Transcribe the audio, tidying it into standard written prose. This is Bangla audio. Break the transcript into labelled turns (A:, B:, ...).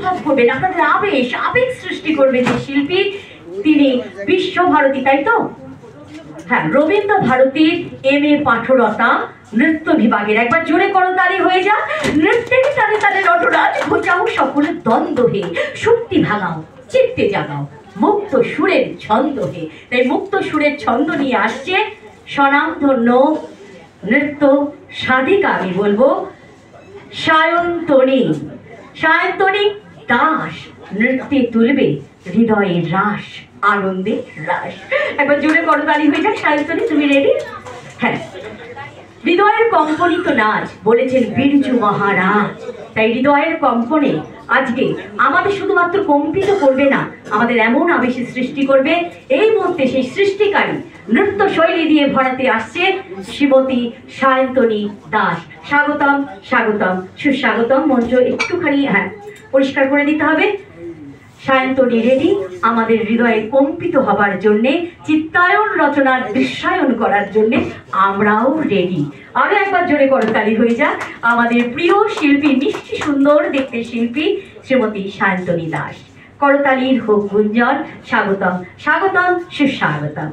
A: অনুভব করবেন, আপনাদের আবেশ আবেগ সৃষ্টি করবে যে শিল্পী, তিনি বিশ্বভারতী, তাই তো? হ্যাঁ, রবীন্দ্র ভারতীর MA পাঠরতা নৃত্য বিভাগের। একবার জোরে করতালি হয়ে যা। নৃত্যের তালে তালে নটরাজ ঘোচাও সকলে দ্বন্দ্ব হে, শক্তি ভাগাও চিত্তে জাগাও মুক্ত সুরের ছন্দ হে। তাই মুক্ত সুরের ছন্দ নিয়ে আসছে স্বনামধন্য নৃত্য সাধিকা, আমি বলবো সায়ন্তনী। সায়ন্তনী দাস নৃত্যে তুলবে হৃদয়ের রাস, আনন্দে রাস। একবার জোরে করতালি হয়ে যাক। সায়ন্তনী, তুমি রেডি? হ্যাঁ, হৃদয়ের কম্পনিত নাচ বলেছেন বিরজু মহারাজ। তাই হৃদয়ের কম্পনে আজকে আমাদের শুধুমাত্র কম্পিত করবে না, আমাদের এমন আবেশের সৃষ্টি করবে, এই মুহূর্তে সেই সৃষ্টিকারী নৃত্য শৈলী দিয়ে ভরাতে আসছে শ্রীমতী সায়ন্তনী দাস। স্বাগতম, স্বাগতম, সুস্বাগতম। মঞ্চ একটুখানি পরিষ্কার করে দিতে হবে। সায়ন্তনী রেডি আমাদের হৃদয়ে কম্পিত হবার জন্যে, চিত্তায়ন রচনার দৃশ্যায়ন করার জন্যে আমরাও রেডি। আরো একবার জোরে করতালি হয়ে যাক আমাদের প্রিয় শিল্পী, মিষ্টি সুন্দর দেখতে শিল্পী শ্রীমতী সায়ন্তনী দাস। করতালির হোক গুঞ্জন। স্বাগতম, স্বাগতম, সুস্বাগতম।